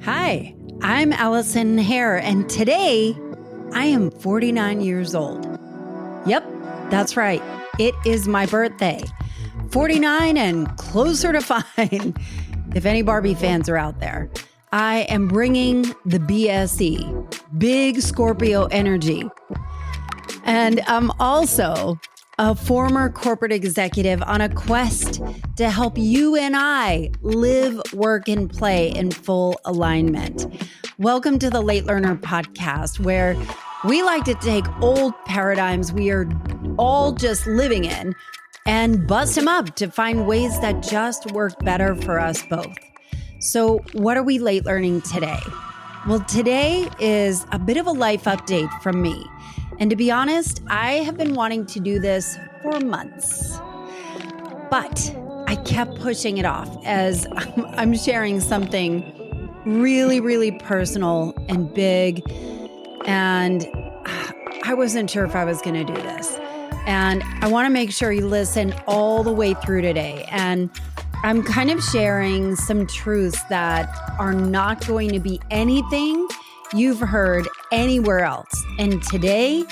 Hi, I'm Allison Hare, and today I am 49 years old. Yep, that's right. It is my birthday. 49 and closer to fine, if any Barbie fans are out there. I am bringing the BSE, big Scorpio energy. And I'm also a former corporate executive on a quest to help you and I live, work, and play in full alignment. Welcome to the Late Learner Podcast, where we like to take old paradigms we are all just living in and bust them up to find ways that just work better for us both. So what are we late learning today? Well, today is a bit of a life update from me. And to be honest, I have been wanting to do this for months, but I kept pushing it off as I'm sharing something really, really personal and big. And I wasn't sure if I was going to do this. And I want to make sure you listen all the way through today. And I'm kind of sharing some truths that are not going to be anything you've heard anywhere else. And today,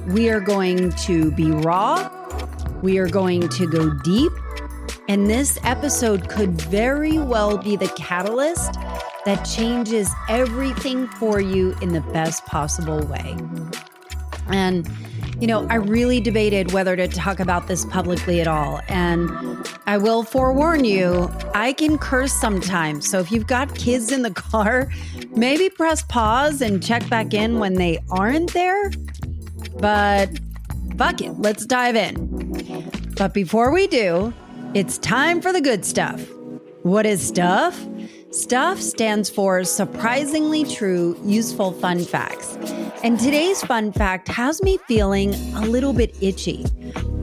we are going to be raw. We are going to go deep. And this episode could very well be the catalyst that changes everything for you in the best possible way. And, I really debated whether to talk about this publicly at all. And I will forewarn you, I can curse sometimes. So if you've got kids in the car, maybe press pause and check back in when they aren't there. But fuck it, let's dive in. But before we do, it's time for the good stuff. What is stuff? Stuff stands for surprisingly true, useful fun facts. And today's fun fact has me feeling a little bit itchy.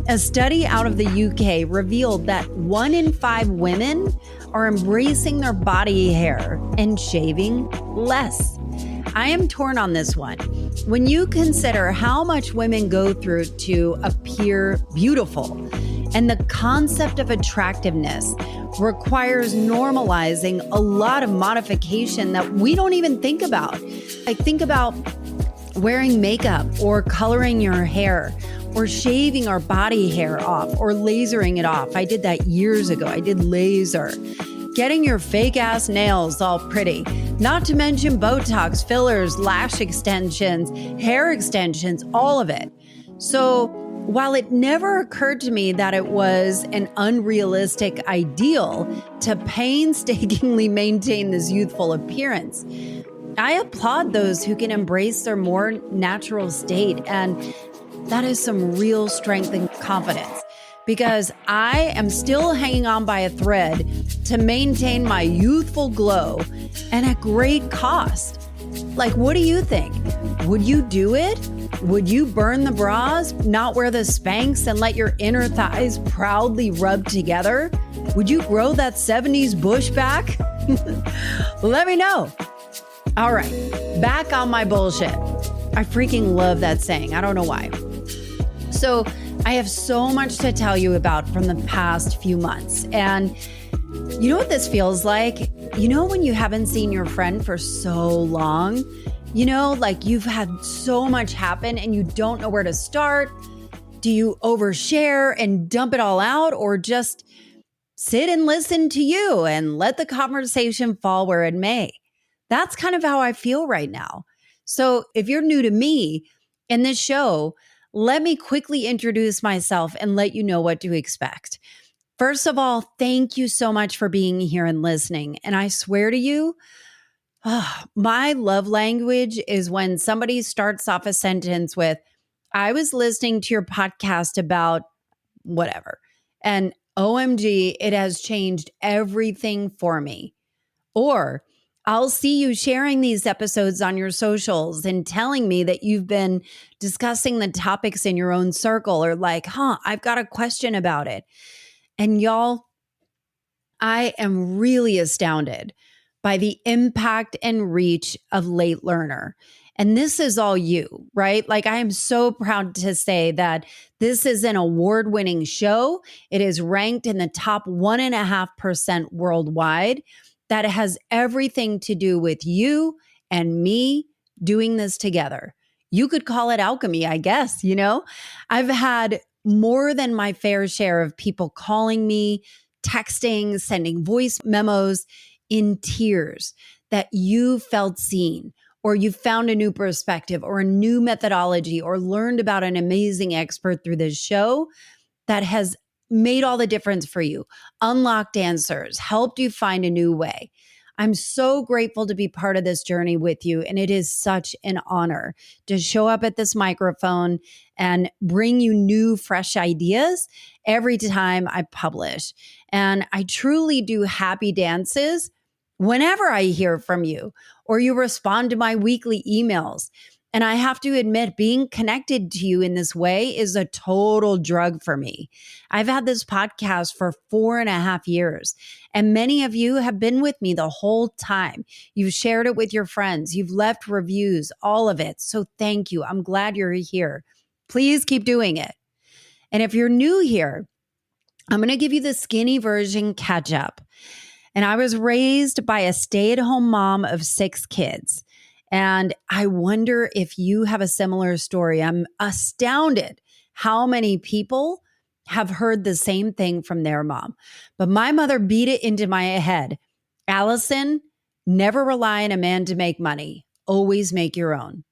A study out of the UK revealed that 1 in 5 women are embracing their body hair and shaving less. I am torn on this one. When you consider how much women go through to appear beautiful, and the concept of attractiveness requires normalizing a lot of modification that we don't even think about. I think about wearing makeup or coloring your hair or shaving our body hair off or lasering it off. I did that years ago. I did laser. Getting your fake ass nails all pretty. Not to mention Botox, fillers, lash extensions, hair extensions, all of it. So while it never occurred to me that it was an unrealistic ideal to painstakingly maintain this youthful appearance, I applaud those who can embrace their more natural state. And that is some real strength and confidence, because I am still hanging on by a thread to maintain my youthful glow and at great cost. Like, what do you think? Would you do it? Would you burn the bras, not wear the Spanx, and let your inner thighs proudly rub together? Would you grow that 70s bush back? Let me know. All right, back on my bullshit. I freaking love that saying. I don't know why. So I have so much to tell you about from the past few months. And you know what this feels like? When you haven't seen your friend for so long, like you've had so much happen and you don't know where to start. Do you overshare and dump it all out, or just sit and listen to you and let the conversation fall where it may? That's kind of how I feel right now. So if you're new to me and this show, let me quickly introduce myself and let you know what to expect. First of all, thank you so much for being here and listening. And I swear to you, my love language is when somebody starts off a sentence with, I was listening to your podcast about whatever, and OMG, it has changed everything for me. Or I'll see you sharing these episodes on your socials and telling me that you've been discussing the topics in your own circle, or like, I've got a question about it. And y'all, I am really astounded by the impact and reach of Late Learner. And this is all you, right? Like, I am so proud to say that this is an award-winning show. It is ranked in the top 1.5% worldwide. that has everything to do with you and me doing this together. You could call it alchemy, I guess, you know? I've had more than my fair share of people calling me, texting, sending voice memos in tears that you felt seen, or you found a new perspective or a new methodology or learned about an amazing expert through this show that has made all the difference for you, unlocked answers, helped you find a new way. I'm so grateful to be part of this journey with you. And it is such an honor to show up at this microphone and bring you new, fresh ideas every time I publish. And I truly do happy dances whenever I hear from you or you respond to my weekly emails. And I have to admit, being connected to you in this way is a total drug for me. I've had this podcast for 4.5 years, and many of you have been with me the whole time. You've shared it with your friends. You've left reviews, all of it. So thank you. I'm glad you're here. Please keep doing it. And if you're new here, I'm going to give you the skinny version catch up. And I was raised by a stay-at-home mom of 6 kids. And I wonder if you have a similar story. I'm astounded how many people have heard the same thing from their mom. But my mother beat it into my head. Allison, never rely on a man to make money. Always make your own.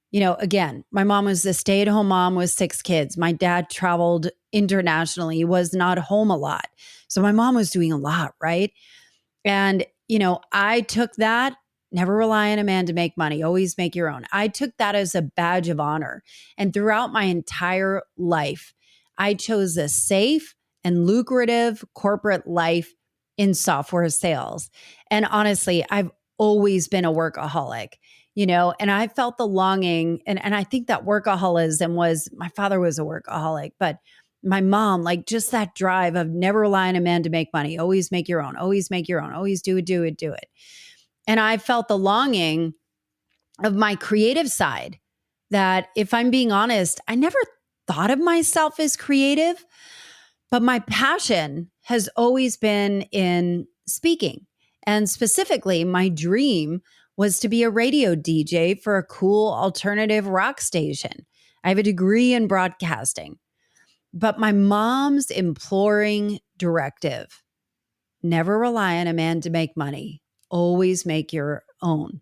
You know, again, my mom was a stay-at-home mom with 6 kids. My dad traveled internationally. He was not home a lot. So my mom was doing a lot, right? And, you know, I took that. Never rely on a man to make money. Always make your own. I took that as a badge of honor. And throughout my entire life, I chose a safe and lucrative corporate life in software sales. And honestly, I've always been a workaholic, you know, and I felt the longing. And I think that workaholism was, my father was a workaholic, but my mom, like just that drive of never rely on a man to make money. Always make your own. Always make your own. Always do it, do it, do it. And I felt the longing of my creative side that, if I'm being honest, I never thought of myself as creative, but my passion has always been in speaking. And specifically, my dream was to be a radio DJ for a cool alternative rock station. I have a degree in broadcasting, but my mom's imploring directive, never rely on a man to make money. Always make your own.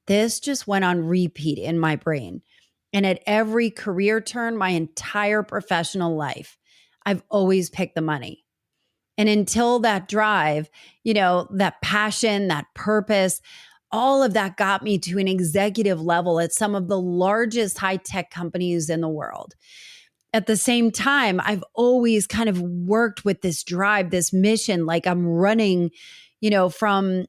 This just went on repeat in my brain. And at every career turn, my entire professional life, I've always picked the money. And until that drive, you know, that passion, that purpose, all of that got me to an executive level at some of the largest high-tech companies in the world. At the same time, I've always kind of worked with this drive, this mission, like I'm running, you know, from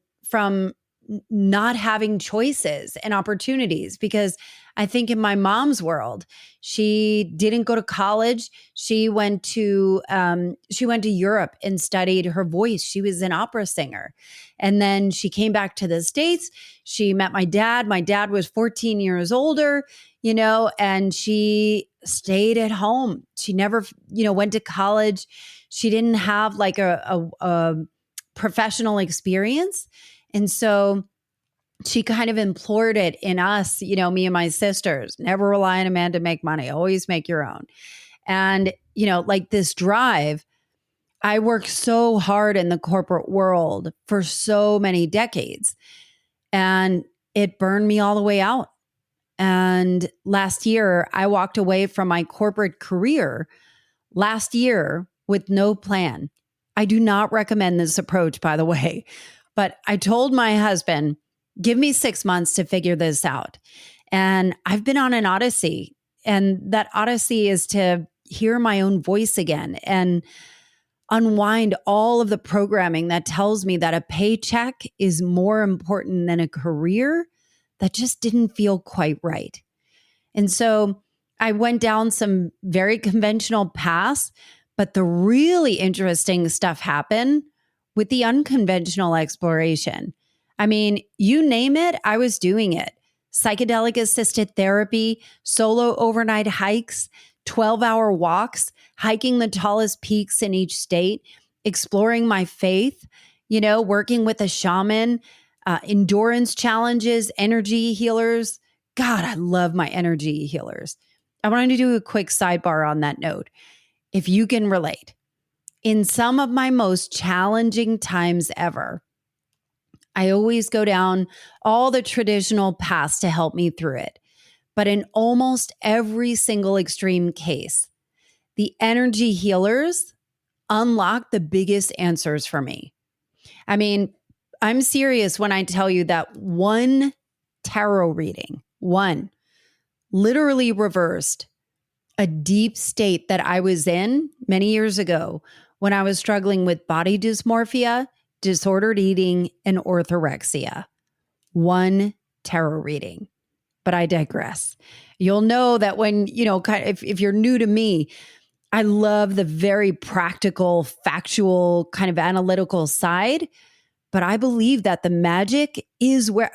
not having choices and opportunities, because I think in my mom's world, she didn't go to college. She went to Europe and studied her voice. She was an opera singer. And then she came back to the States. She met my dad. My dad was 14 years older, you know, and she stayed at home. She never, you know, went to college. She didn't have like a professional experience. And so she kind of implored it in us, you know, me and my sisters, never rely on a man to make money, always make your own. And, you know, like this drive, I worked so hard in the corporate world for so many decades, and it burned me all the way out. And last year, I walked away from my corporate career last year with no plan. I do not recommend this approach, by the way. But I told my husband, give me 6 months to figure this out. And I've been on an odyssey. And that odyssey is to hear my own voice again and unwind all of the programming that tells me that a paycheck is more important than a career that just didn't feel quite right. And so I went down some very conventional paths, but the really interesting stuff happened with the unconventional exploration. I mean, you name it, I was doing it. Psychedelic assisted therapy, solo overnight hikes, 12-hour walks, hiking the tallest peaks in each state, exploring my faith, working with a shaman, endurance challenges, energy healers. God, I love my energy healers. I wanted to do a quick sidebar on that note. If you can relate, in some of my most challenging times ever, I always go down all the traditional paths to help me through it. But in almost every single extreme case, the energy healers unlock the biggest answers for me. I mean, I'm serious when I tell you that one tarot reading, one, literally reversed a deep state that I was in many years ago when I was struggling with body dysmorphia, disordered eating, and orthorexia. One tarot reading. But I digress. You'll know that when, if you're new to me, I love the very practical, factual, kind of analytical side. But I believe that the magic is where,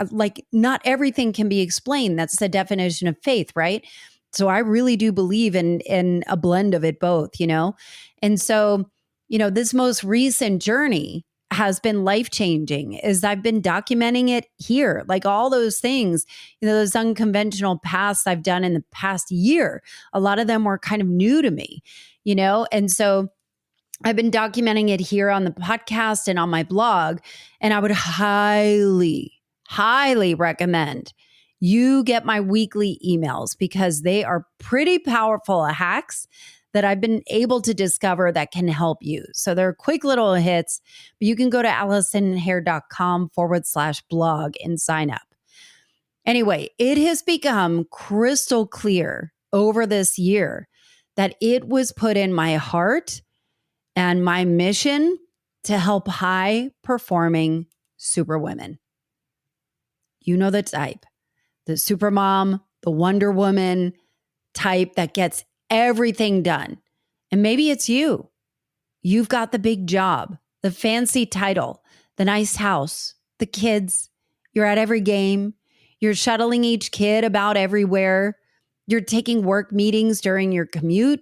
not everything can be explained. That's the definition of faith, right? So I really do believe in a blend of it both, And so, this most recent journey has been life-changing as I've been documenting it here, like all those things, those unconventional paths I've done in the past year. A lot of them were kind of new to me, And so I've been documenting it here on the podcast and on my blog, and I would highly, highly recommend you get my weekly emails because they are pretty powerful hacks that I've been able to discover that can help you. So they're quick little hits, but you can go to AllisonHare.com/blog and sign up. Anyway, it has become crystal clear over this year that it was put in my heart and my mission to help high-performing superwomen. You know the type, the supermom, the Wonder Woman type that gets everything done. And maybe it's you. You've got the big job, the fancy title, the nice house, the kids. You're at every game. You're shuttling each kid about everywhere. You're taking work meetings during your commute.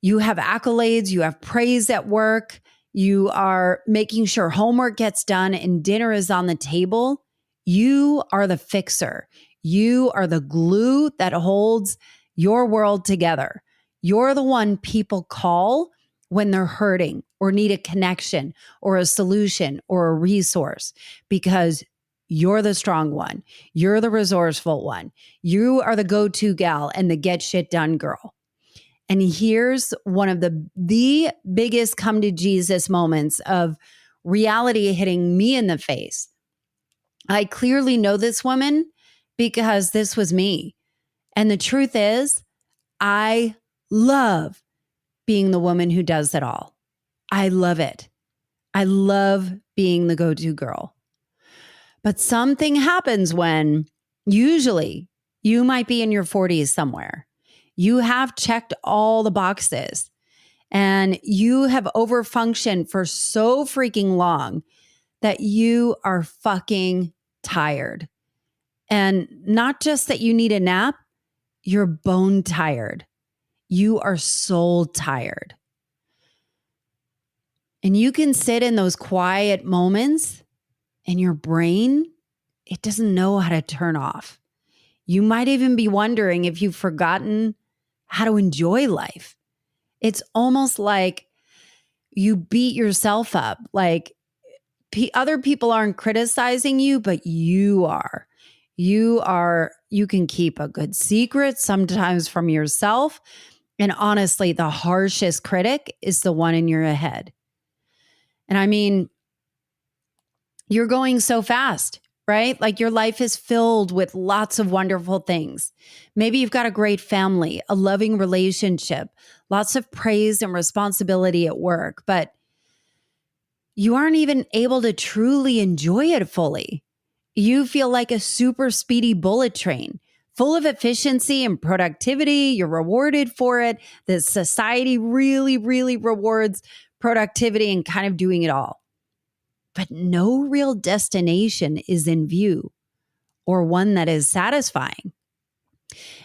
You have accolades, you have praise at work, you are making sure homework gets done and dinner is on the table. You are the fixer. You are the glue that holds your world together. You're the one people call when they're hurting or need a connection or a solution or a resource because you're the strong one. You're the resourceful one. You are the go-to gal and the get shit done girl. And here's one of the biggest come to Jesus moments of reality hitting me in the face. I clearly know this woman because this was me. And the truth is, I love being the woman who does it all. I love it. I love being the go-to girl. But something happens when usually you might be in your 40s somewhere. You have checked all the boxes and you have overfunctioned for so freaking long that you are fucking tired. And not just that you need a nap, you're bone tired. You are soul tired. And you can sit in those quiet moments and your brain, it doesn't know how to turn off. You might even be wondering if you've forgotten how to enjoy life. It's almost like you beat yourself up. Like other people aren't criticizing you, but you are. You can keep a good secret sometimes from yourself. And honestly, the harshest critic is the one in your head. And I mean, you're going so fast, right? Like your life is filled with lots of wonderful things. Maybe you've got a great family, a loving relationship, lots of praise and responsibility at work, but you aren't even able to truly enjoy it fully. You feel like a super speedy bullet train, full of efficiency and productivity. You're rewarded for it. The society really, really rewards productivity and kind of doing it all. But no real destination is in view or one that is satisfying.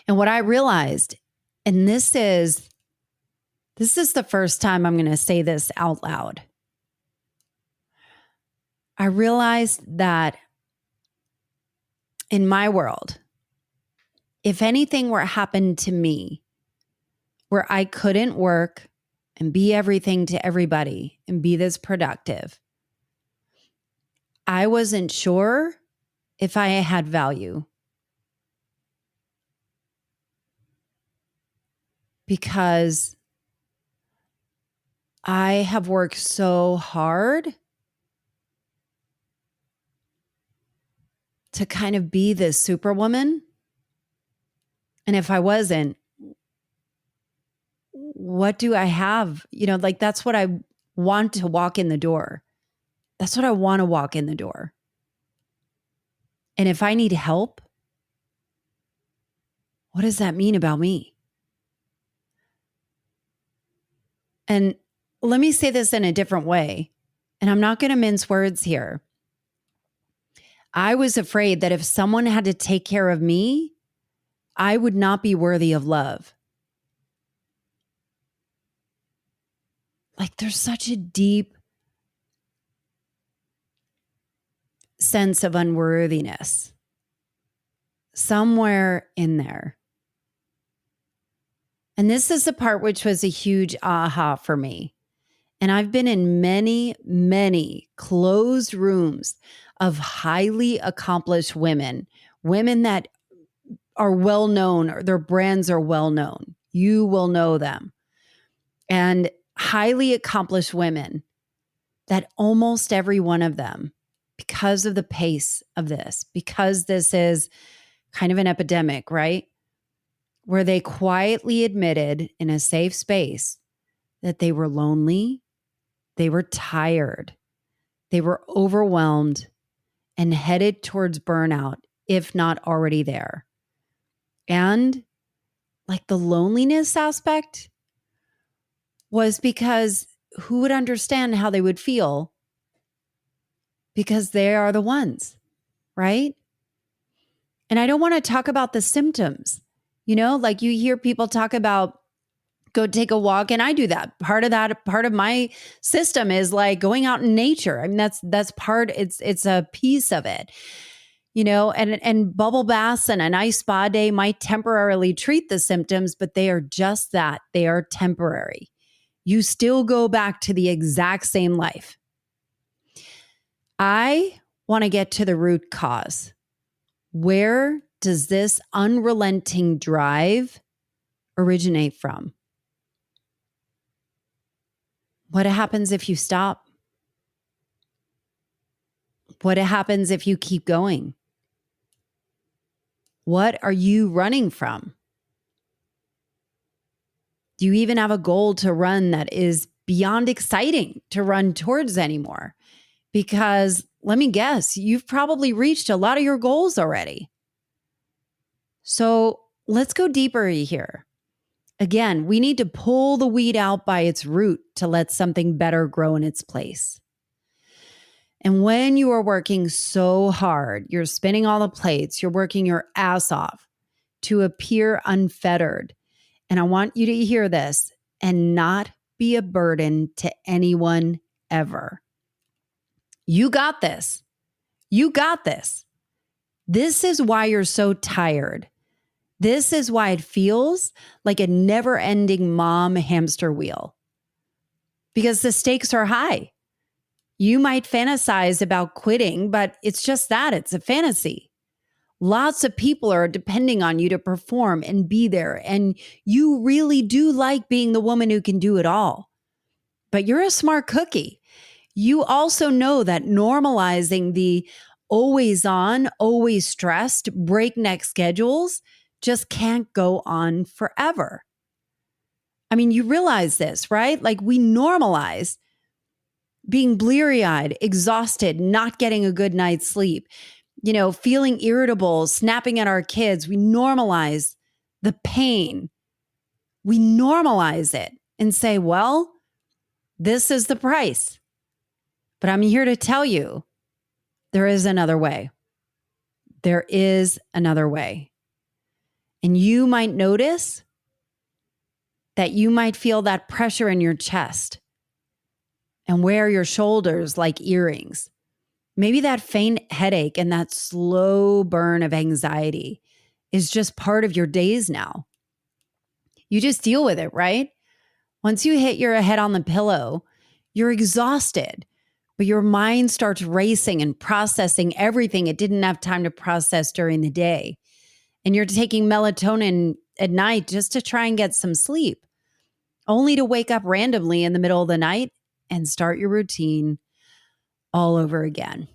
And what I realized, and this is the first time I'm going to say this out loud. I realized that in my world, if anything were happened to me where I couldn't work and be everything to everybody and be this productive, I wasn't sure if I had value. Because I have worked so hard to kind of be this superwoman. And if I wasn't, what do I have? Like that's what I want to walk in the door. That's what I want to walk in the door. And if I need help, what does that mean about me? And let me say this in a different way. And I'm not going to mince words here. I was afraid that if someone had to take care of me, I would not be worthy of love. Like there's such a deep sense of unworthiness somewhere in there. And this is the part which was a huge aha for me. And I've been in many, many closed rooms of highly accomplished women that are well known, or their brands are well known. You will know them. And highly accomplished women that almost every one of them, because of the pace of this, because this is kind of an epidemic, right? Where they quietly admitted in a safe space that they were lonely, they were tired, they were overwhelmed and headed towards burnout, if not already there. And like the loneliness aspect was because who would understand how they would feel? Because they are the ones, right? And I don't want to talk about the symptoms. Like you hear people talk about go take a walk, and I do that. Part of my system is like going out in nature. I mean, that's part, it's a piece of it. And bubble baths and a nice spa day might temporarily treat the symptoms, but they are just that. They are temporary. You still go back to the exact same life. I want to get to the root cause. Where does this unrelenting drive originate from? What happens if you stop? What happens if you keep going? What are you running from? Do you even have a goal to run that is beyond exciting to run towards anymore? Because let me guess, you've probably reached a lot of your goals already. So let's go deeper here. Again, we need to pull the weed out by its root to let something better grow in its place. And when you are working so hard, you're spinning all the plates, you're working your ass off to appear unfettered. And I want you to hear this and not be a burden to anyone ever. You got this. You got this. This is why you're so tired. This is why it feels like a never-ending mom hamster wheel. Because the stakes are high. You might fantasize about quitting, but it's just that. It's a fantasy. Lots of people are depending on you to perform and be there. And you really do like being the woman who can do it all. But you're a smart cookie. You also know that normalizing the always on, always stressed, breakneck schedules just can't go on forever. I mean, you realize this, right? Like we normalize being bleary-eyed, exhausted, not getting a good night's sleep, feeling irritable, snapping at our kids. We normalize the pain. We normalize it and say, well, this is the price. But I'm here to tell you, there is another way. There is another way. And you might notice that you might feel that pressure in your chest and wear your shoulders like earrings. Maybe that faint headache and that slow burn of anxiety is just part of your days now. You just deal with it, right? Once you hit your head on the pillow, you're exhausted, but your mind starts racing and processing everything it didn't have time to process during the day. And you're taking melatonin at night just to try and get some sleep, only to wake up randomly in the middle of the night and start your routine all over again.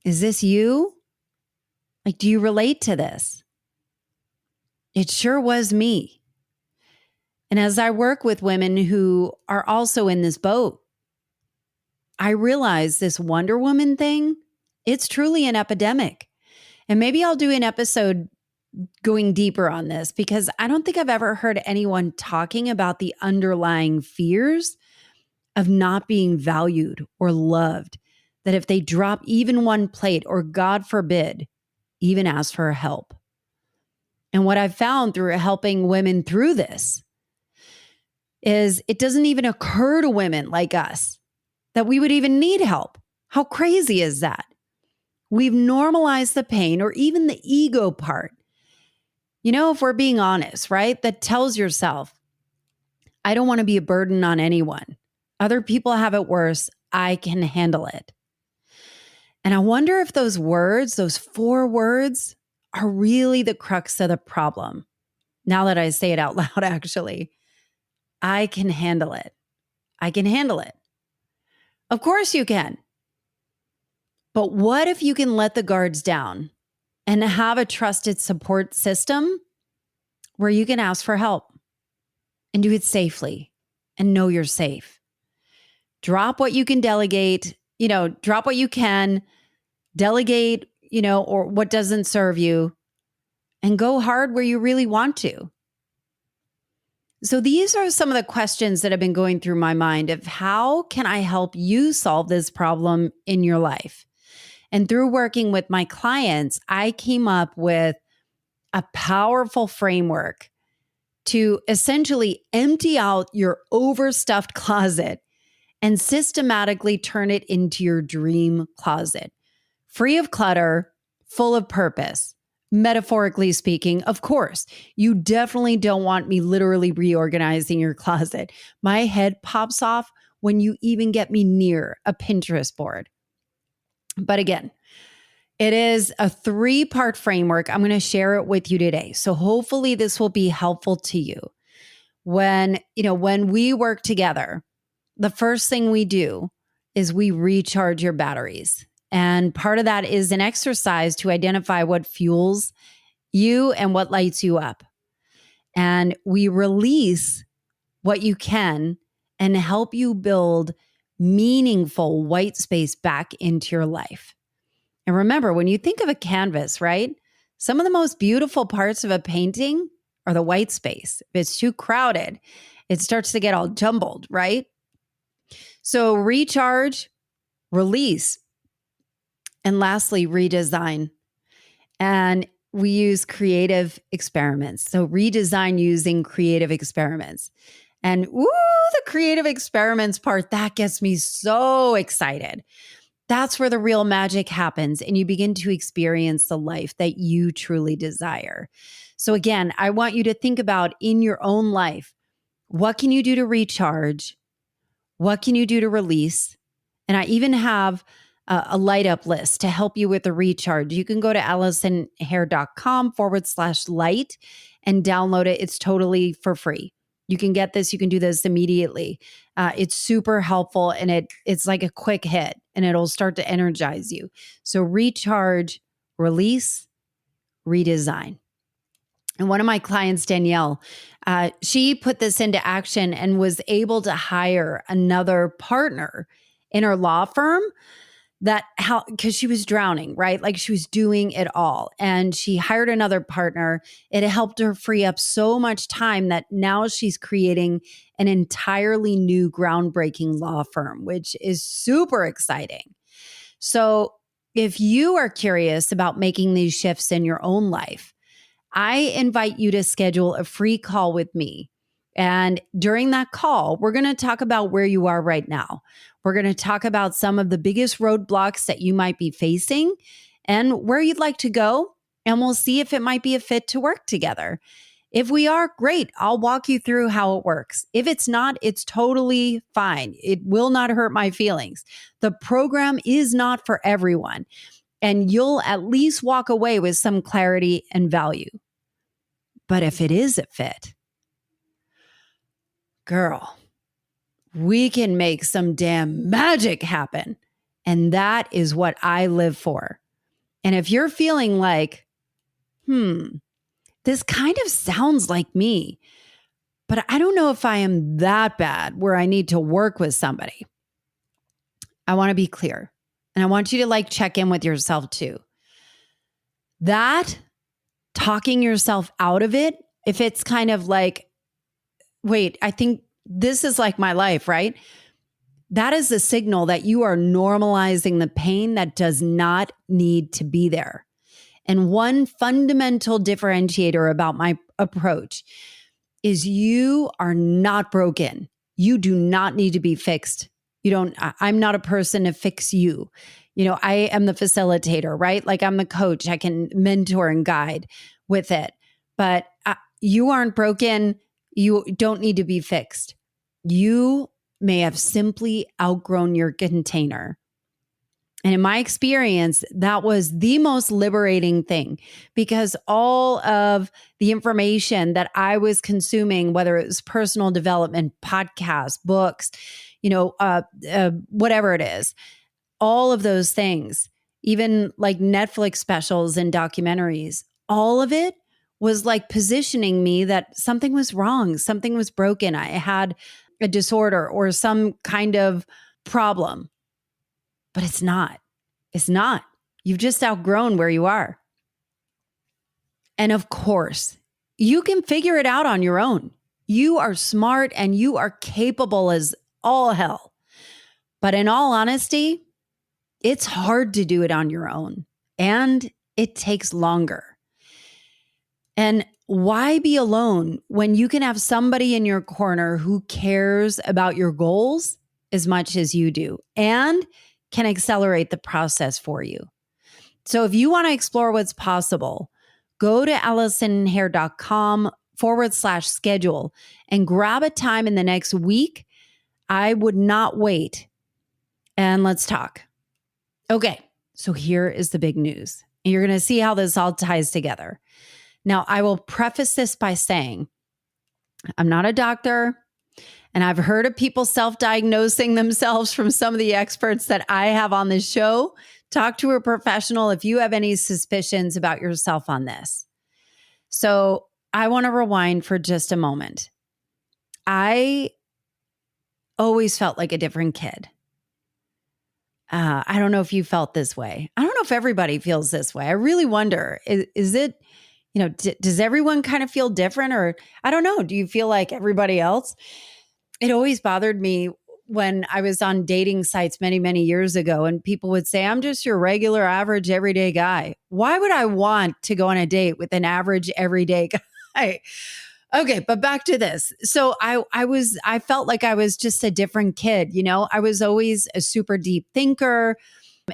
Is this you? Like, do you relate to this? It sure was me. And as I work with women who are also in this boat, I realize this Wonder Woman thing, it's truly an epidemic. And maybe I'll do an episode going deeper on this because I don't think I've ever heard anyone talking about the underlying fears of not being valued or loved, that if they drop even one plate or, God forbid, even ask for help. And what I've found through helping women through this is it doesn't even occur to women like us that we would even need help. How crazy is that? We've normalized the pain or even the ego part. You know, if we're being honest, right? That tells yourself, I don't want to be a burden on anyone. Other people have it worse. I can handle it. And I wonder if those words, those 4 words, are really the crux of the problem. Now that I say it out loud, actually, I can handle it. I can handle it. Of course you can. But what if you can let the guards down and have a trusted support system where you can ask for help and do it safely and know you're safe? Drop what you can delegate, drop what you can, delegate, or what doesn't serve you, and go hard where you really want to. So these are some of the questions that have been going through my mind of how can I help you solve this problem in your life? And through working with my clients, I came up with a powerful framework to essentially empty out your overstuffed closet and systematically turn it into your dream closet. Free of clutter, full of purpose. Metaphorically speaking, of course, you definitely don't want me literally reorganizing your closet. My head pops off when you even get me near a Pinterest board. But again, it is a 3-part framework. I'm going to share it with you today. So hopefully this will be helpful to you. When we work together, the first thing we do is we recharge your batteries. And part of that is an exercise to identify what fuels you and what lights you up. And we release what you can and help you build meaningful white space back into your life. And remember, when you think of a canvas, right? Some of the most beautiful parts of a painting are the white space. If it's too crowded, it starts to get all jumbled, right? So recharge, release, and lastly, redesign. And we use creative experiments. So redesign using creative experiments. And the creative experiments part, that gets me so excited. That's where the real magic happens and you begin to experience the life that you truly desire. So again, I want you to think about in your own life, what can you do to recharge? What can you do to release? And I even have a light up list to help you with the recharge. You can go to AllisonHare.com/light and download it. It's totally for free. You can get this. You can do this immediately. It's super helpful and it's like a quick hit and it'll start to energize you. So recharge, release, redesign. And one of my clients, Danielle, she put this into action and was able to hire another partner in her law firm because she was drowning, right? Like she was doing it all. And she hired another partner. It helped her free up so much time that now she's creating an entirely new groundbreaking law firm, which is super exciting. So if you are curious about making these shifts in your own life, I invite you to schedule a free call with me. And during that call, we're going to talk about where you are right now. We're going to talk about some of the biggest roadblocks that you might be facing and where you'd like to go. And we'll see if it might be a fit to work together. If we are, great. I'll walk you through how it works. If it's not, it's totally fine. It will not hurt my feelings. The program is not for everyone, and you'll at least walk away with some clarity and value. But if it is a fit, girl, we can make some damn magic happen. And that is what I live for. And if you're feeling like, this kind of sounds like me, but I don't know if I am that bad where I need to work with somebody, I want to be clear. And I want you to check in with yourself too. That talking yourself out of it, if it's kind of like, wait, I think this is like my life, right? That is a signal that you are normalizing the pain that does not need to be there. And one fundamental differentiator about my approach is you are not broken. You do not need to be fixed. I'm not a person to fix you. I am the facilitator, right? I'm the coach. I can mentor and guide with it. But you aren't broken. You don't need to be fixed. You may have simply outgrown your container. And in my experience, that was the most liberating thing, because all of the information that I was consuming, whether it was personal development, podcasts, books, whatever it is, all of those things, even like Netflix specials and documentaries, all of it was positioning me that something was wrong, something was broken. I had a disorder or some kind of problem. But it's not. It's not. You've just outgrown where you are. And of course, you can figure it out on your own. You are smart and you are capable as all hell. But in all honesty, it's hard to do it on your own, and it takes longer. And why be alone when you can have somebody in your corner who cares about your goals as much as you do and can accelerate the process for you? So if you want to explore what's possible, go to AllisonHare.com/schedule and grab a time in the next week. I would not wait. And let's talk. Okay, so here is the big news. And you're going to see how this all ties together. Now, I will preface this by saying I'm not a doctor, and I've heard of people self-diagnosing themselves from some of the experts that I have on this show. Talk to a professional if you have any suspicions about yourself on this. So I want to rewind for just a moment. I always felt like a different kid. I don't know if you felt this way. I don't know if everybody feels this way. I really wonder, is it, does everyone kind of feel different? Or I don't know, do you feel like everybody else? It always bothered me when I was on dating sites many, many years ago, and people would say, I'm just your regular, average, everyday guy. Why would I want to go on a date with an average, everyday guy? Okay, but back to this. So I felt like I was just a different kid. I was always a super deep thinker,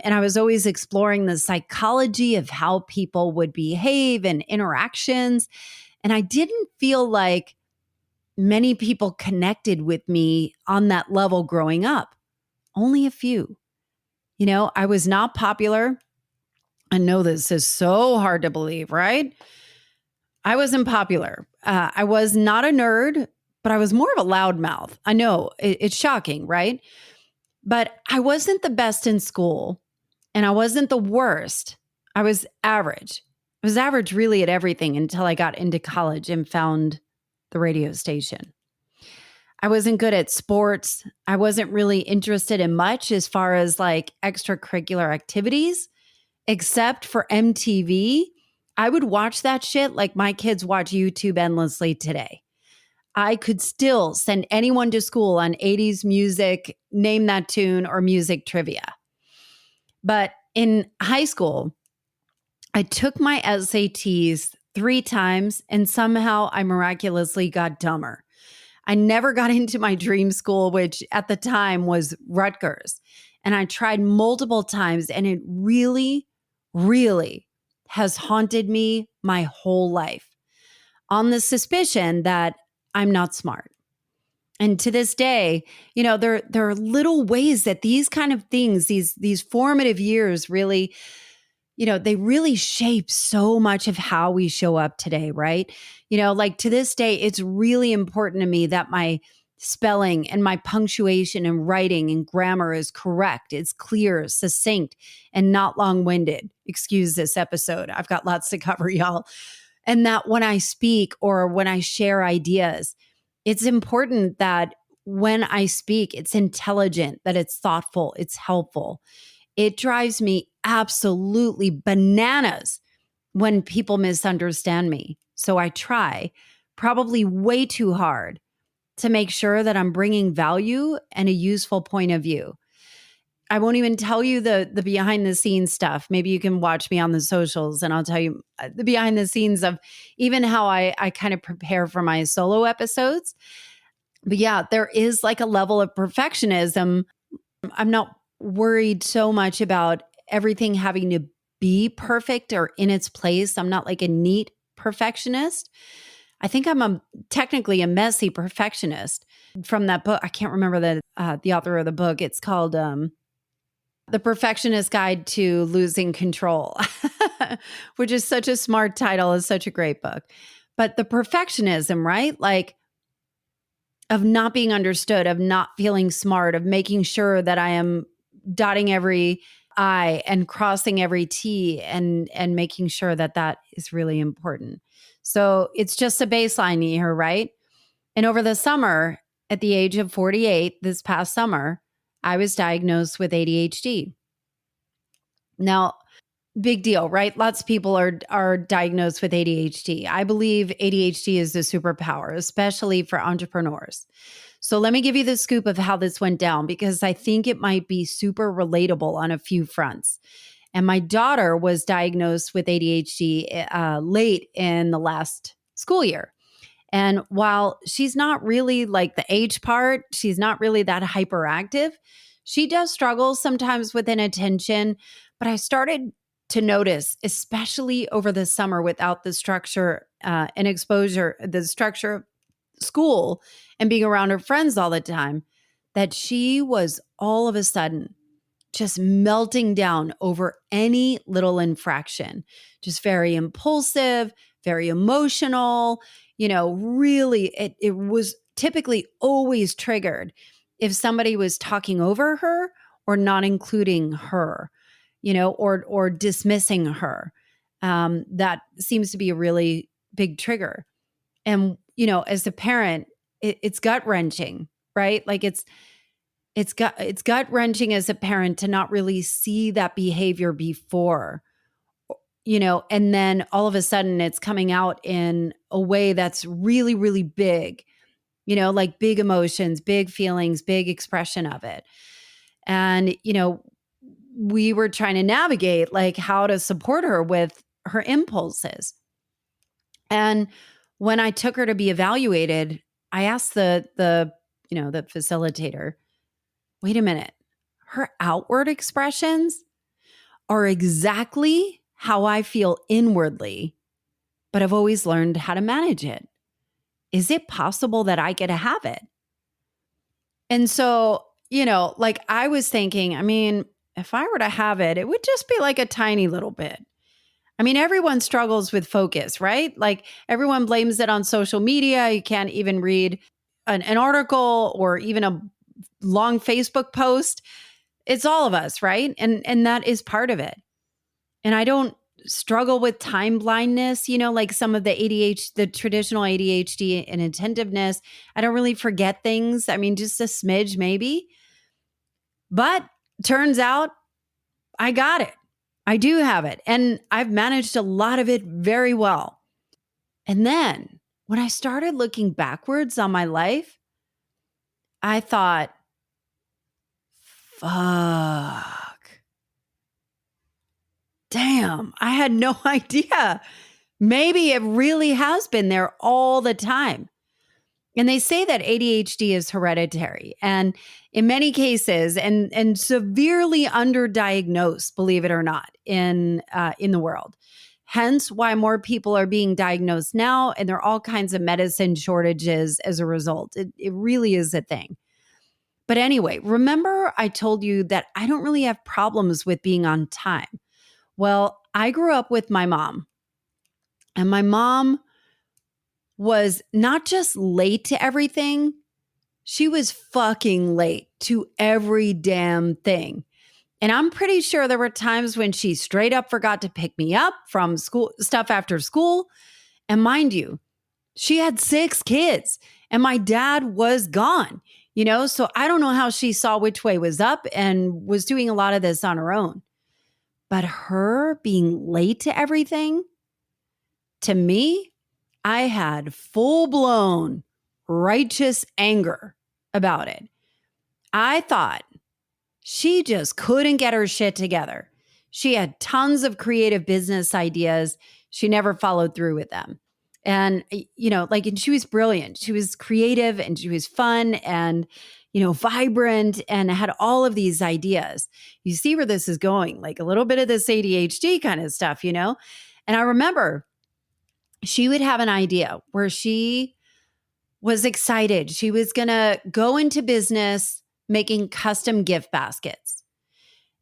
and I was always exploring the psychology of how people would behave and interactions. And I didn't feel like many people connected with me on that level growing up. Only a few. I was not popular. I know this is so hard to believe, right? I wasn't popular. I was not a nerd, but I was more of a loudmouth. I know it's shocking, right? But I wasn't the best in school, and I wasn't the worst. I was average. I was average really at everything until I got into college and found the radio station. I wasn't good at sports. I wasn't really interested in much as far as extracurricular activities, except for MTV. I would watch that shit like my kids watch YouTube endlessly today. I could still send anyone to school on 80s music, name that tune, or music trivia. But in high school, I took my SATs 3 times and somehow I miraculously got dumber. I never got into my dream school, which at the time was Rutgers. And I tried multiple times, and it really, really has haunted me my whole life on the suspicion that I'm not smart. And to this day, there are little ways that these kind of things, these formative years really, they really shape so much of how we show up today, right? Like to this day, it's really important to me that my spelling and my punctuation and writing and grammar is correct. It's clear, succinct, and not long-winded. Excuse this episode. I've got lots to cover, y'all. And that when I speak or when I share ideas, it's important that when I speak, it's intelligent, that it's thoughtful, it's helpful. It drives me absolutely bananas when people misunderstand me. So I try, probably way too hard, to make sure that I'm bringing value and a useful point of view. I won't even tell you the behind the scenes stuff. Maybe you can watch me on the socials and I'll tell you the behind the scenes of even how I kind of prepare for my solo episodes. But yeah, there is like a level of perfectionism. I'm not worried so much about everything having to be perfect or in its place. I'm not like a neat perfectionist. I think I'm technically a messy perfectionist. From that book, I can't remember the author of the book. It's called The Perfectionist Guide to Losing Control, which is such a smart title. It's such a great book. But the perfectionism, right? Like of not being understood, of not feeling smart, of making sure that I am dotting every I and crossing every T and making sure that that is really important. So it's just a baseline here, right? And over the summer, at the age of 48, this past summer, I was diagnosed with ADHD. Now, big deal, right? Lots of people are diagnosed with ADHD. I believe ADHD is a superpower, especially for entrepreneurs. So let me give you the scoop of how this went down because I think it might be super relatable on a few fronts. And my daughter was diagnosed with ADHD late in the last school year. And while she's not really like the age part, she's not really that hyperactive. She does struggle sometimes with inattention, but I started to notice, especially over the summer without the structure and exposure, the structure of school and being around her friends all the time, that she was all of a sudden just melting down over any little infraction, just very impulsive, very emotional. Really, it was typically always triggered if somebody was talking over her or not including her, or dismissing her. That seems to be a really big trigger. And, as a parent, it's gut wrenching, right? Like it's gut wrenching as a parent to not really see that behavior before, and then all of a sudden it's coming out in a way that's really, really big, like big emotions, big feelings, big expression of it. And, we were trying to navigate like how to support her with her impulses. And when I took her to be evaluated, I asked the facilitator, wait a minute, her outward expressions are exactly how I feel inwardly, but I've always learned how to manage it. Is it possible that I get to have it? And so, like I was thinking, I mean, if I were to have it, it would just be like a tiny little bit. I mean, everyone struggles with focus, right? Like everyone blames it on social media. You can't even read an article or even a long Facebook post. It's all of us, right? And that is part of it. And I don't struggle with time blindness, like some of the ADHD, the traditional ADHD and attentiveness. I don't really forget things. I mean, just a smidge maybe. But turns out I got it. I do have it. And I've managed a lot of it very well. And then when I started looking backwards on my life, I thought, fuck. Damn, I had no idea. Maybe it really has been there all the time. And they say that ADHD is hereditary and in many cases and severely underdiagnosed, believe it or not, in the world. Hence why more people are being diagnosed now, and there are all kinds of medicine shortages as a result. It really is a thing. But anyway, remember I told you that I don't really have problems with being on time. Well, I grew up with my mom, and my mom was not just late to everything, she was fucking late to every damn thing. And I'm pretty sure there were times when she straight up forgot to pick me up from school stuff after school. And mind you, she had 6 kids and my dad was gone, so I don't know how she saw which way was up and was doing a lot of this on her own. But her being late to everything, to me, I had full blown righteous anger about it. I thought she just couldn't get her shit together. She had tons of creative business ideas. She never followed through with them. And, and she was brilliant. She was creative and she was fun and, vibrant and had all of these ideas. You see where this is going, like a little bit of this ADHD kind of stuff, And I remember she would have an idea where she was excited. She was going to go into business making custom gift baskets.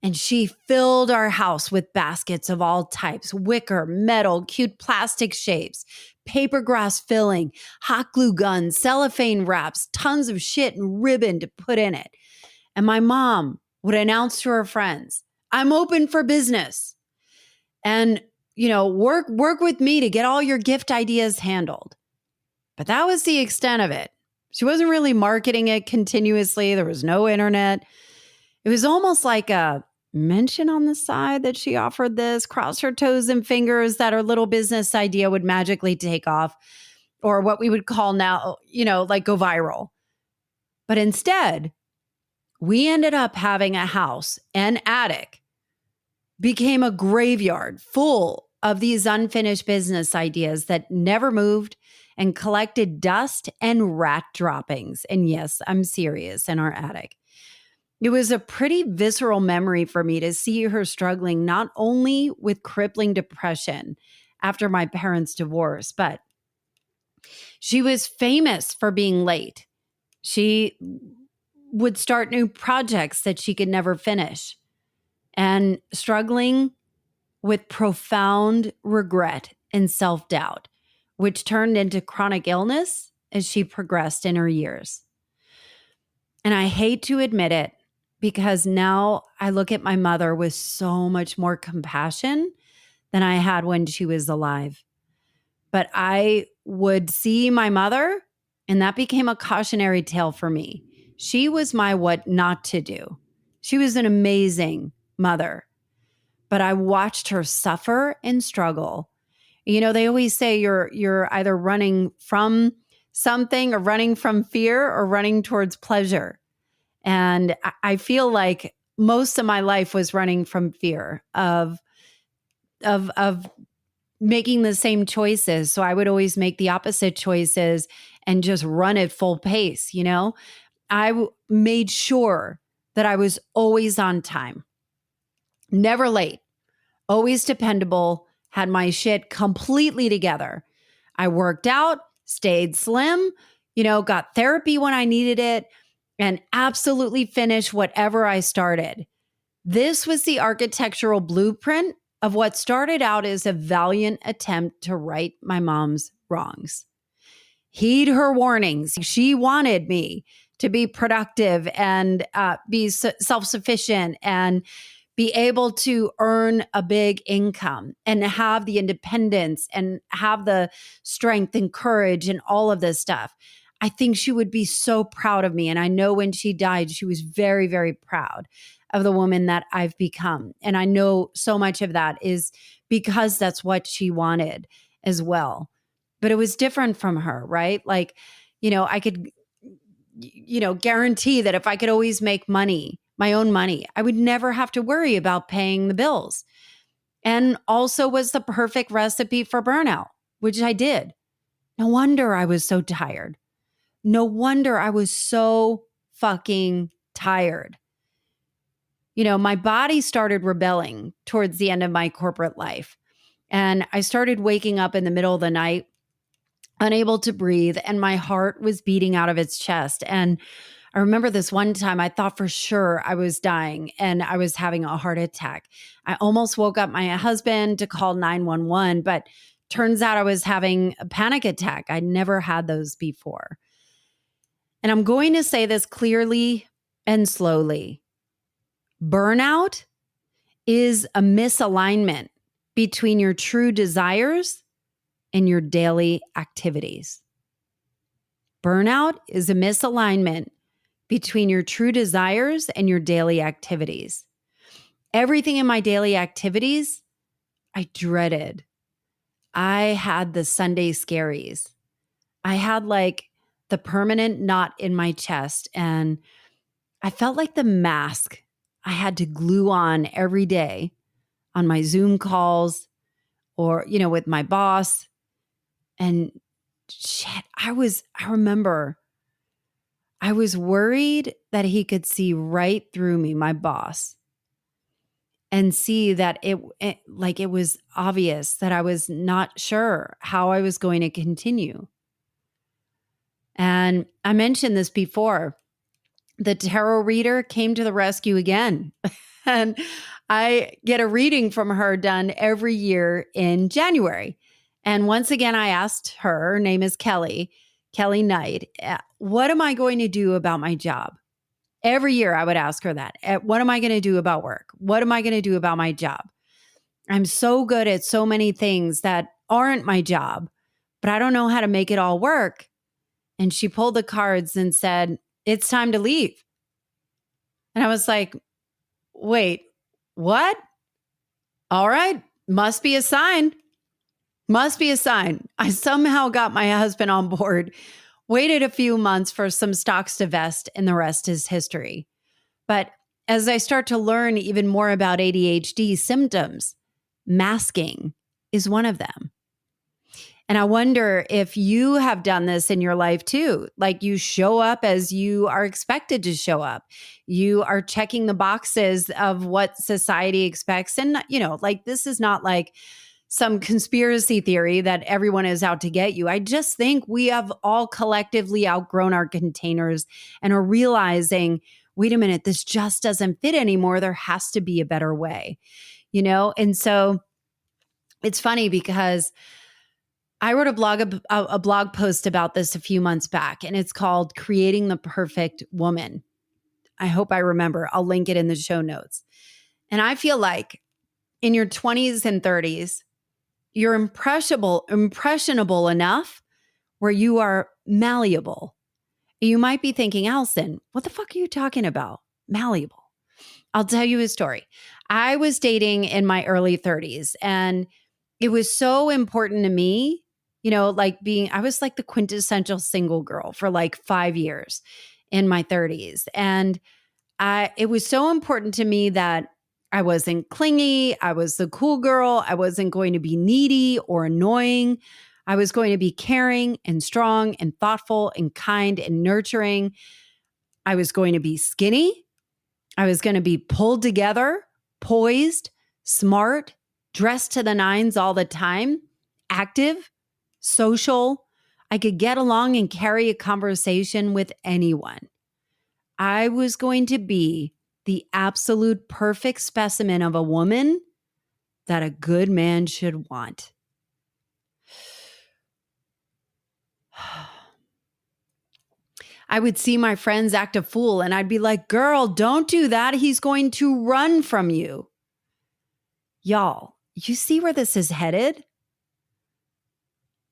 And she filled our house with baskets of all types: wicker, metal, cute plastic shapes, paper grass filling, hot glue guns, cellophane wraps, tons of shit and ribbon to put in it. And my mom would announce to her friends, "I'm open for business. And, work with me to get all your gift ideas handled." But that was the extent of it. She wasn't really marketing it continuously. There was no internet. It was almost like a mention on the side that she offered this, cross her toes and fingers that her little business idea would magically take off, or what we would call now, like go viral. But instead, we ended up having a house and attic became a graveyard full of these unfinished business ideas that never moved and collected dust and rat droppings. And yes, I'm serious, in our attic. It was a pretty visceral memory for me to see her struggling not only with crippling depression after my parents' divorce, but she was famous for being late. She would start new projects that she could never finish and struggling with profound regret and self-doubt, which turned into chronic illness as she progressed in her years. And I hate to admit it, because now I look at my mother with so much more compassion than I had when she was alive. But I would see my mother, and that became a cautionary tale for me. She was my what not to do. She was an amazing mother, but I watched her suffer and struggle. They always say you're either running from something or running from fear or running towards pleasure. And I feel like most of my life was running from fear of making the same choices. So I would always make the opposite choices and just run at full pace. I made sure that I was always on time, never late, always dependable, had my shit completely together. I worked out, stayed slim, got therapy when I needed it, and absolutely finished whatever I started. This was the architectural blueprint of what started out as a valiant attempt to right my mom's wrongs. Heed her warnings. She wanted me to be productive and be self-sufficient and be able to earn a big income and have the independence and have the strength and courage and all of this stuff. I think she would be so proud of me. And I know when she died, she was very, very proud of the woman that I've become. And I know so much of that is because that's what she wanted as well. But it was different from her, right? Like, I could, guarantee that if I could always make money, my own money, I would never have to worry about paying the bills. And also was the perfect recipe for burnout, which I did. No wonder I was so tired. No wonder I was so fucking tired. My body started rebelling towards the end of my corporate life. And I started waking up in the middle of the night, unable to breathe, and my heart was beating out of its chest. And I remember this one time I thought for sure I was dying and I was having a heart attack. I almost woke up my husband to call 911, but turns out I was having a panic attack. I'd never had those before. And I'm going to say this clearly and slowly. Burnout is a misalignment between your true desires and your daily activities. Burnout is a misalignment between your true desires and your daily activities. Everything in my daily activities, I dreaded. I had the Sunday scaries. I had like the permanent knot in my chest, and I felt like the mask I had to glue on every day on my Zoom calls or, with my boss. And shit, I remember I was worried that he could see right through me, my boss, and see that it was obvious that I was not sure how I was going to continue. And I mentioned this before. The tarot reader came to the rescue again. And I get a reading from her done every year in January. And once again, I asked her name is Kelly Knight, what am I going to do about my job? Every year I would ask her that. What am I going to do about work? What am I going to do about my job? I'm so good at so many things that aren't my job, but I don't know how to make it all work. And she pulled the cards and said, it's time to leave. And I was like, wait, what? All right. Must be a sign. Must be a sign. I somehow got my husband on board, waited a few months for some stocks to vest, and the rest is history. But as I start to learn even more about ADHD symptoms, masking is one of them. And I wonder if you have done this in your life too. Like you show up as you are expected to show up. You are checking the boxes of what society expects. And, this is not like some conspiracy theory that everyone is out to get you. I just think we have all collectively outgrown our containers and are realizing, wait a minute, this just doesn't fit anymore. There has to be a better way, And so it's funny because I wrote a blog post about this a few months back, and it's called Creating the Perfect Woman. I hope I remember. I'll link it in the show notes. And I feel like in your 20s and 30s, you're impressionable enough where you are malleable. You might be thinking, Allison, what the fuck are you talking about? Malleable. I'll tell you a story. I was dating in my early 30s, and it was so important to me, I was like the quintessential single girl for like 5 years in my 30s. And it was so important to me that I wasn't clingy. I was the cool girl. I wasn't going to be needy or annoying. I was going to be caring and strong and thoughtful and kind and nurturing. I was going to be skinny. I was going to be pulled together, poised, smart, dressed to the nines all the time, active, social. I could get along and carry a conversation with anyone. I was going to be the absolute perfect specimen of a woman that a good man should want. I would see my friends act a fool and I'd be like, girl, don't do that. He's going to run from you. Y'all, you see where this is headed?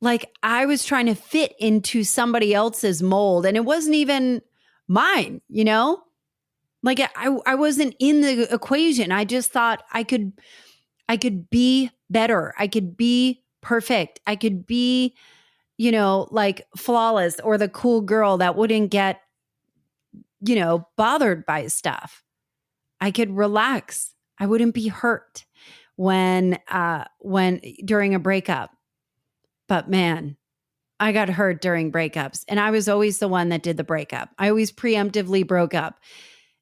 Like I was trying to fit into somebody else's mold and it wasn't even mine, Like I wasn't in the equation. I just thought I could be better. I could be perfect. I could be, like flawless or the cool girl that wouldn't get, bothered by stuff. I could relax. I wouldn't be hurt when during a breakup. But man, I got hurt during breakups, and I was always the one that did the breakup. I always preemptively broke up,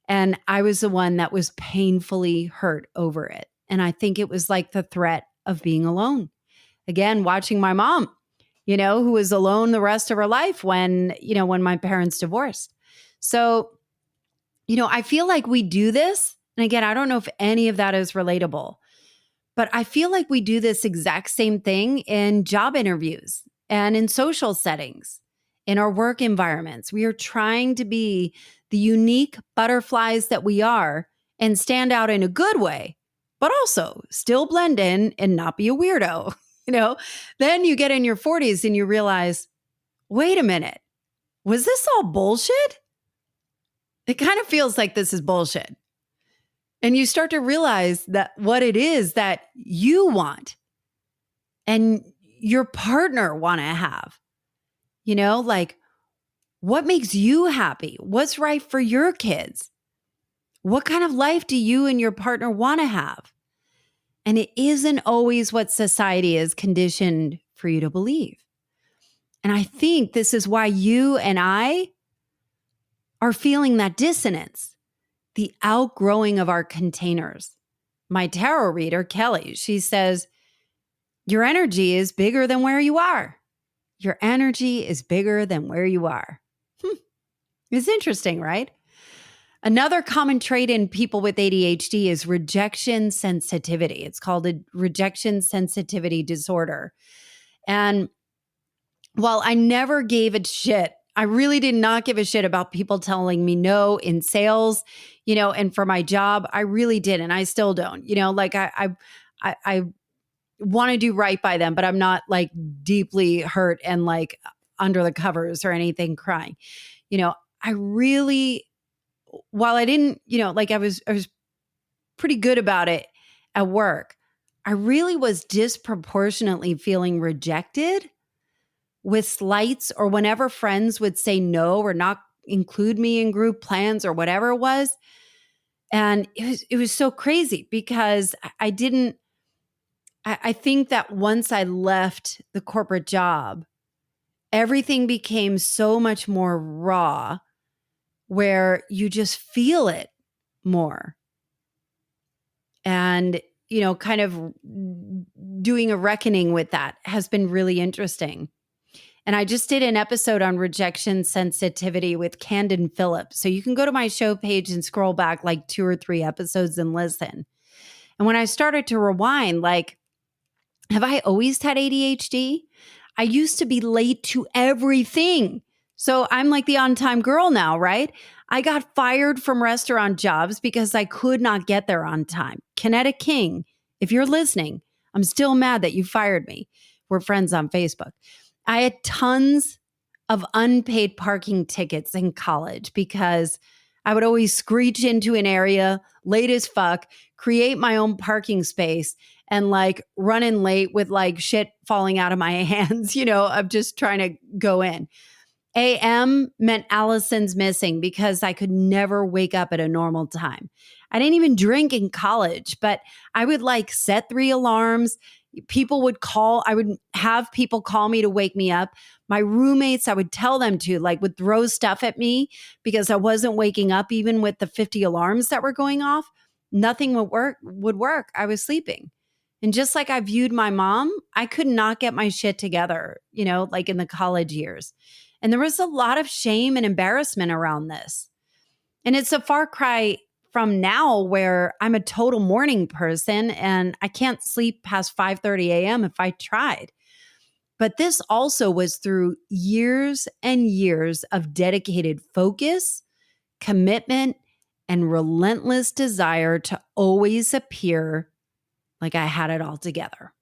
and I was the one that was painfully hurt over it. And I think it was like the threat of being alone. Again, watching my mom, who was alone the rest of her life when my parents divorced. So, I feel like we do this. And again, I don't know if any of that is relatable, but I feel like we do this exact same thing in job interviews and in social settings, in our work environments. We are trying to be the unique butterflies that we are and stand out in a good way, but also still blend in and not be a weirdo. Then you get in your 40s and you realize, wait a minute, was this all bullshit? It kind of feels like this is bullshit. And you start to realize that what it is that you want and your partner want to have, like what makes you happy? What's right for your kids? What kind of life do you and your partner want to have? And it isn't always what society is conditioned for you to believe. And I think this is why you and I are feeling that dissonance, the outgrowing of our containers. My tarot reader, Kelly, she says, your energy is bigger than where you are. Your energy is bigger than where you are. It's interesting, right? Another common trait in people with ADHD is rejection sensitivity. It's called a rejection sensitivity disorder. And while I never gave a shit, I really did not give a shit about people telling me no in sales, and for my job, I really did. And I still don't, like I want to do right by them, but I'm not like deeply hurt and like under the covers or anything crying. I really, while I didn't, I was pretty good about it at work, I really was disproportionately feeling rejected with slights or whenever friends would say no or not include me in group plans or whatever it was. And it was so crazy because I think that once I left the corporate job, everything became so much more raw where you just feel it more. And, kind of doing a reckoning with that has been really interesting. And I just did an episode on rejection sensitivity with Candon Phillips. So you can go to my show page and scroll back like 2 or 3 episodes and listen. And when I started to rewind, like, have I always had ADHD? I used to be late to everything. So I'm like the on-time girl now, right? I got fired from restaurant jobs because I could not get there on time. Kinetic King, if you're listening, I'm still mad that you fired me. We're friends on Facebook. I had tons of unpaid parking tickets in college because I would always screech into an area late as fuck, create my own parking space, and like run in late with like shit falling out of my hands, of just trying to go in. AM meant Allison's missing because I could never wake up at a normal time. I didn't even drink in college, but I would like set 3 alarms. People would call. I would have people call me to wake me up. My roommates, I would tell them to would throw stuff at me because I wasn't waking up even with the 50 alarms that were going off. Nothing would work. I was sleeping. And just like I viewed my mom, I could not get my shit together, like in the college years. And there was a lot of shame and embarrassment around this. And it's a far cry from now where I'm a total morning person and I can't sleep past 5:30 a.m. if I tried. But this also was through years and years of dedicated focus, commitment, and relentless desire to always appear like I had it all together.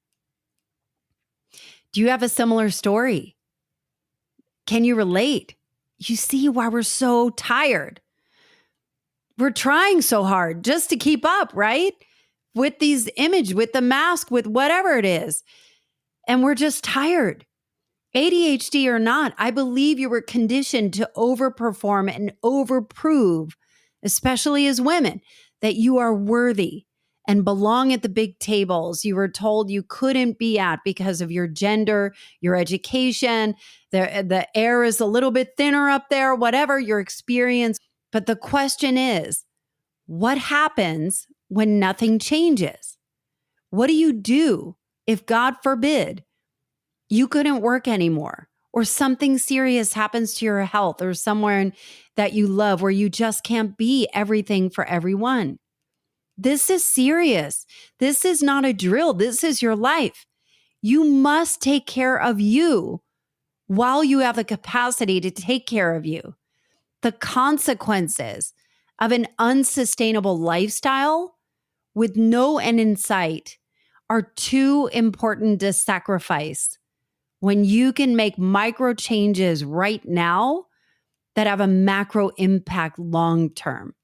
Do you have a similar story? Can you relate? You see why we're so tired. We're trying so hard just to keep up, right? With these images, with the mask, with whatever it is. And we're just tired. ADHD or not, I believe you were conditioned to overperform and overprove, especially as women, that you are worthy and belong at the big tables you were told you couldn't be at because of your gender, your education, the air is a little bit thinner up there, whatever your experience. But the question is, what happens when nothing changes? What do you do if, God forbid, you couldn't work anymore, or something serious happens to your health or somewhere that you love where you just can't be everything for everyone? This is serious. This is not a drill. This is your life. You must take care of you while you have the capacity to take care of you. The consequences of an unsustainable lifestyle with no end in sight are too important to sacrifice when you can make micro changes right now that have a macro impact long term.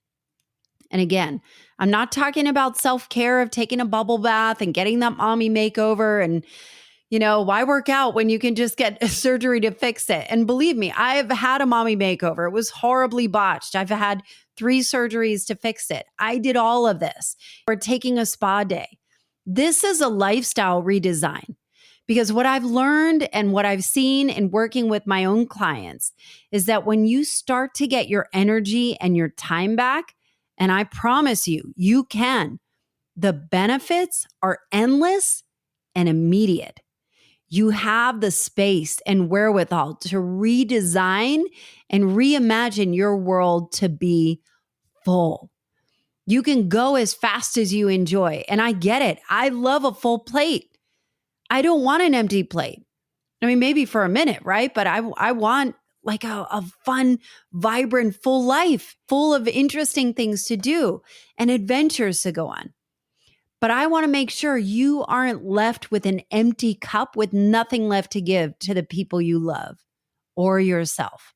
And again, I'm not talking about self-care of taking a bubble bath and getting that mommy makeover and, why work out when you can just get a surgery to fix it? And believe me, I've had a mommy makeover. It was horribly botched. I've had 3 surgeries to fix it. I did all of this. We're taking a spa day. This is a lifestyle redesign. Because what I've learned and what I've seen in working with my own clients is that when you start to get your energy and your time back, and I promise you, you can, the benefits are endless and immediate. You have the space and wherewithal to redesign and reimagine your world to be full. You can go as fast as you enjoy. And I get it. I love a full plate. I don't want an empty plate. I mean, maybe for a minute, right? But I want like a fun, vibrant, full life, full of interesting things to do and adventures to go on. But I want to make sure you aren't left with an empty cup with nothing left to give to the people you love or yourself.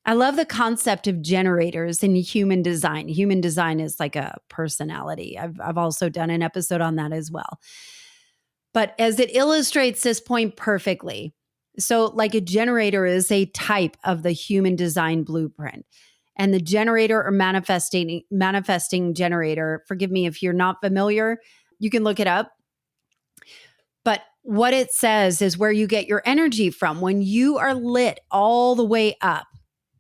I love the concept of generators in human design. Human design is like a personality. I've also done an episode on that as well. But as it illustrates this point perfectly, so like a generator is a type of the human design blueprint. And the generator or manifesting generator, forgive me if you're not familiar, you can look it up. But what it says is where you get your energy from. When you are lit all the way up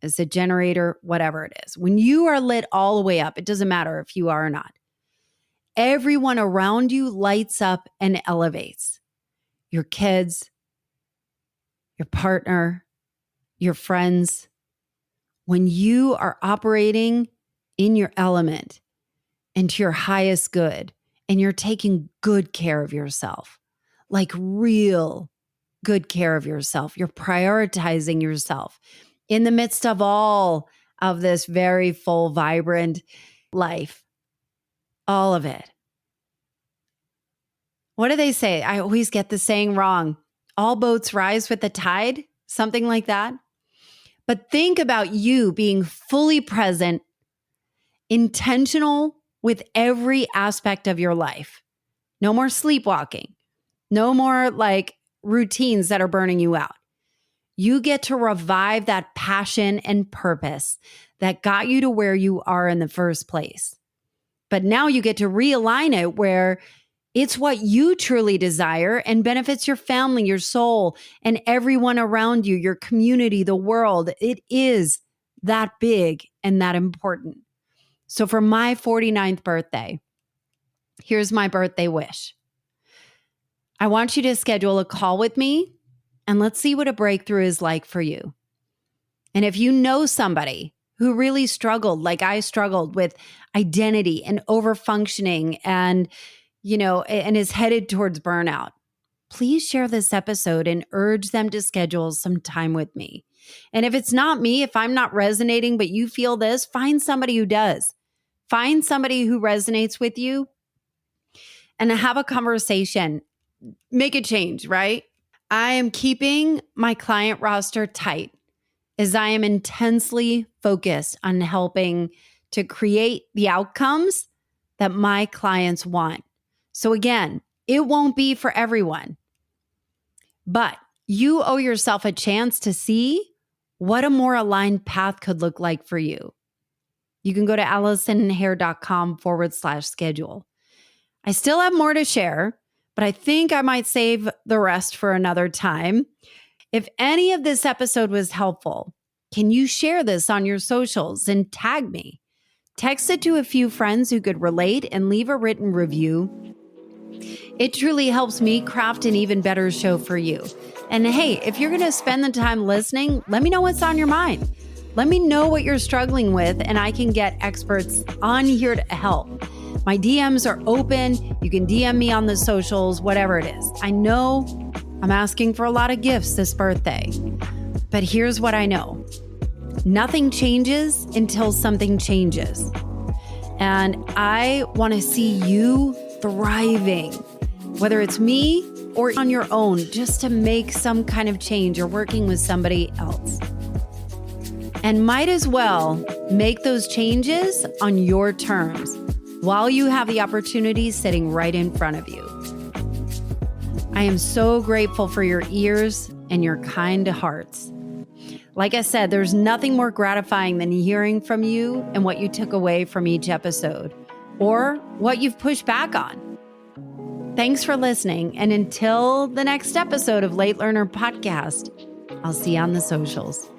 as a generator, whatever it is, when you are lit all the way up, it doesn't matter if you are or not. Everyone around you lights up and elevates. Your kids, your partner, your friends. When you are operating in your element and to your highest good, and you're taking good care of yourself, like real good care of yourself, you're prioritizing yourself in the midst of all of this very full, vibrant life, all of it. What do they say? I always get the saying wrong. All boats rise with the tide, something like that. But think about you being fully present, intentional with every aspect of your life. No more sleepwalking. No more like routines that are burning you out. You get to revive that passion and purpose that got you to where you are in the first place. But now you get to realign it where it's what you truly desire and benefits your family, your soul, and everyone around you, your community, the world. It is that big and that important. So for my 49th birthday, here's my birthday wish. I want you to schedule a call with me and let's see what a breakthrough is like for you. And if you know somebody who really struggled, like I struggled with identity and overfunctioning and is headed towards burnout, please share this episode and urge them to schedule some time with me. And if it's not me, if I'm not resonating, but you feel this, find somebody who does. Find somebody who resonates with you and have a conversation. Make a change, right? I am keeping my client roster tight as I am intensely focused on helping to create the outcomes that my clients want. So again, it won't be for everyone, but you owe yourself a chance to see what a more aligned path could look like for you. You can go to AllisonHare.com/schedule. I still have more to share, but I think I might save the rest for another time. If any of this episode was helpful, can you share this on your socials and tag me? Text it to a few friends who could relate and leave a written review. It truly helps me craft an even better show for you. And hey, if you're going to spend the time listening, let me know what's on your mind. Let me know what you're struggling with, and I can get experts on here to help. My DMs are open. You can DM me on the socials, whatever it is. I know I'm asking for a lot of gifts this birthday, but here's what I know. Nothing changes until something changes. And I want to see you thriving, whether it's me or on your own, just to make some kind of change or working with somebody else. And might as well make those changes on your terms while you have the opportunity sitting right in front of you. I am so grateful for your ears and your kind hearts. Like I said, there's nothing more gratifying than hearing from you and what you took away from each episode or what you've pushed back on. Thanks for listening. And until the next episode of Late Learner Podcast, I'll see you on the socials.